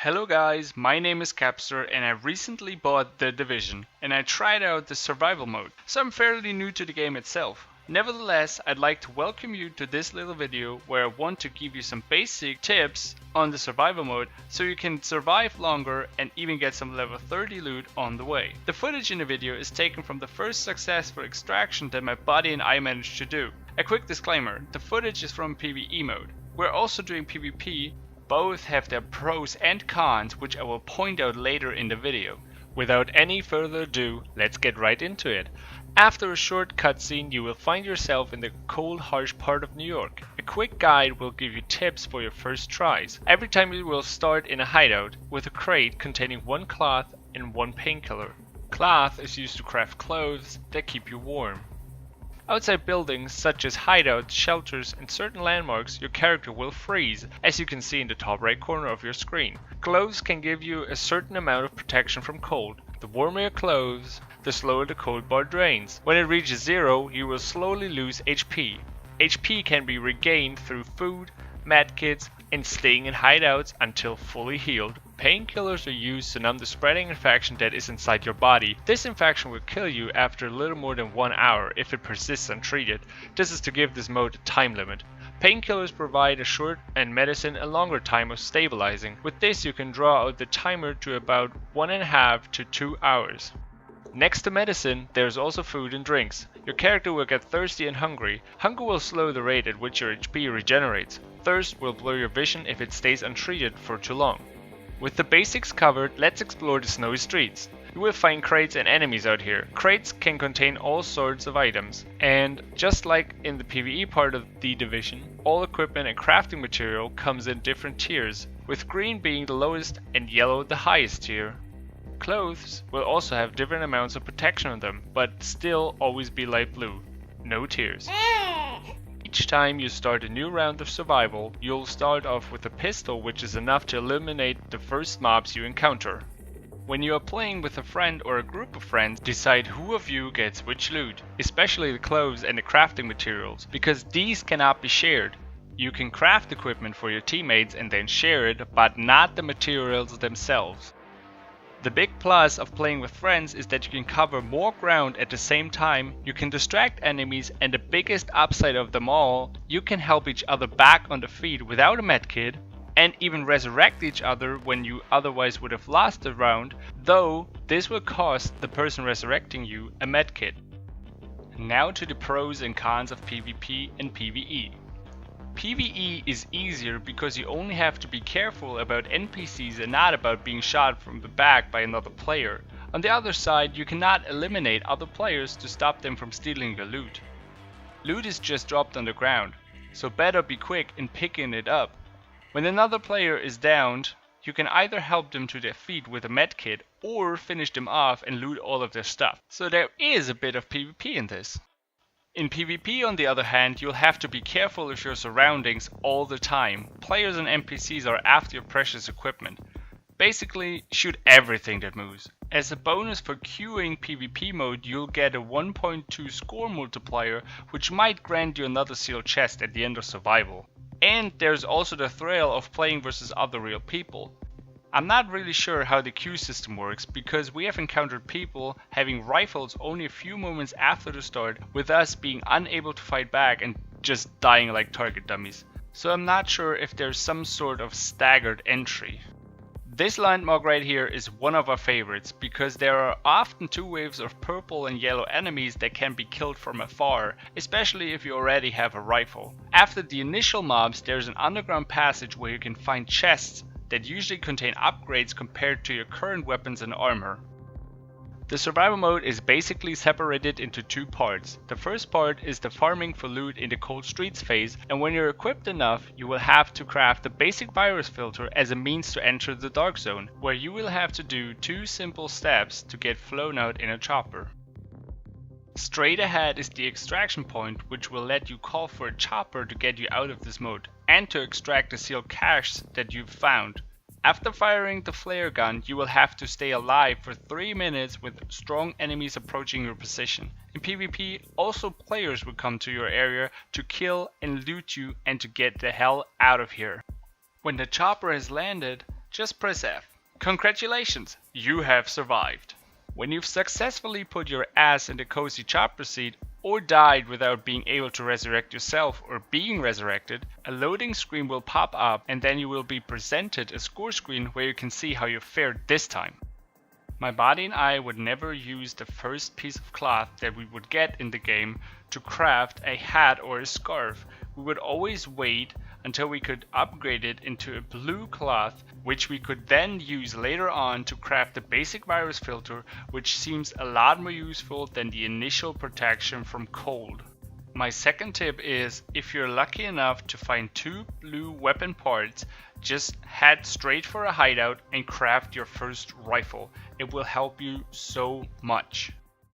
Hello guys, my name is Capster and I recently bought The Division and I tried out the survival mode, so I'm fairly new to the game itself. Nevertheless, I'd like to welcome you to this little video where I want to give you some basic tips on the survival mode so you can survive longer and even get some level 30 loot on the way. The footage in the video is taken from the first successful extraction that my buddy and I managed to do. A quick disclaimer, the footage is from PvE mode. We're also doing PvP. Both have their pros and cons, which I will point out later in the video. Without any further ado, let's get right into it. After a short cutscene, you will find yourself in the cold, harsh part of New York. A quick guide will give you tips for your first tries. Every time you will start in a hideout with a crate containing one cloth and one painkiller. Cloth is used to craft clothes that keep you warm. Outside buildings such as hideouts, shelters and certain landmarks, your character will freeze, as you can see in the top right corner of your screen. Clothes can give you a certain amount of protection from cold. The warmer your clothes, the slower the cold bar drains. When it reaches 0, you will slowly lose HP. HP can be regained through food, medkits, and staying in hideouts until fully healed. Painkillers are used to numb the spreading infection that is inside your body. This infection will kill you after a little more than 1 hour if it persists untreated. This is to give this mode a time limit. Painkillers provide a short and medicine a longer time of stabilizing. With this you can draw out the timer to about 1.5 to 2 hours. Next to medicine, there's also food and drinks. Your character will get thirsty and hungry. Hunger will slow the rate at which your HP regenerates. Thirst will blur your vision if it stays untreated for too long. With the basics covered, let's explore the snowy streets. You will find crates and enemies out here. Crates can contain all sorts of items, and just like in the PvE part of The Division, all equipment and crafting material comes in different tiers, with green being the lowest and yellow the highest tier. Clothes will also have different amounts of protection on them, but still always be light blue. No tiers. Each time you start a new round of survival, you'll start off with a pistol, which is enough to eliminate the first mobs you encounter. When you are playing with a friend or a group of friends, decide who of you gets which loot, especially the clothes and the crafting materials, because these cannot be shared. You can craft equipment for your teammates and then share it, but not the materials themselves. The big plus of playing with friends is that you can cover more ground at the same time, you can distract enemies, and the biggest upside of them all, you can help each other back on the feet without a medkit, and even resurrect each other when you otherwise would have lost a round, though this will cost the person resurrecting you a medkit. Now to the pros and cons of PvP and PvE. PvE is easier because you only have to be careful about NPCs and not about being shot from the back by another player. On the other side, you cannot eliminate other players to stop them from stealing your loot. Loot is just dropped on the ground, so better be quick in picking it up. When another player is downed, you can either help them to their feet with a medkit or finish them off and loot all of their stuff. So there is a bit of PvP in this. In PvP, on the other hand, you'll have to be careful of your surroundings all the time. Players and NPCs are after your precious equipment. Basically, shoot everything that moves. As a bonus for queuing PvP mode, you'll get a 1.2 score multiplier, which might grant you another sealed chest at the end of survival. And there's also the thrill of playing versus other real people. I'm not really sure how the queue system works, because we have encountered people having rifles only a few moments after the start, with us being unable to fight back and just dying like target dummies. So I'm not sure if there's some sort of staggered entry. This landmark right here is one of our favorites, because there are often 2 waves of purple and yellow enemies that can be killed from afar, especially if you already have a rifle. After the initial mobs, there's an underground passage where you can find chests that usually contain upgrades compared to your current weapons and armor. The survival mode is basically separated into 2 parts. The first part is the farming for loot in the cold streets phase, and when you're equipped enough, you will have to craft the basic virus filter as a means to enter the dark zone, where you will have to do 2 simple steps to get flown out in a chopper. Straight ahead is the extraction point, which will let you call for a chopper to get you out of this mode, and to extract the sealed caches that you've found. After firing the flare gun, you will have to stay alive for 3 minutes with strong enemies approaching your position. In PvP, also players will come to your area to kill and loot you and to get the hell out of here. When the chopper has landed, just press F. Congratulations, you have survived. When you've successfully put your ass in the cozy chopper seat or died without being able to resurrect yourself or being resurrected, a loading screen will pop up and then you will be presented a score screen where you can see how you fared this time. My body and I would never use the first piece of cloth that we would get in the game to craft a hat or a scarf. We would always wait until we could upgrade it into a blue cloth, which we could then use later on to craft the basic virus filter, which seems a lot more useful than the initial protection from cold. My second tip is, if you're lucky enough to find 2 blue weapon parts, just head straight for a hideout and craft your first rifle. It will help you so much.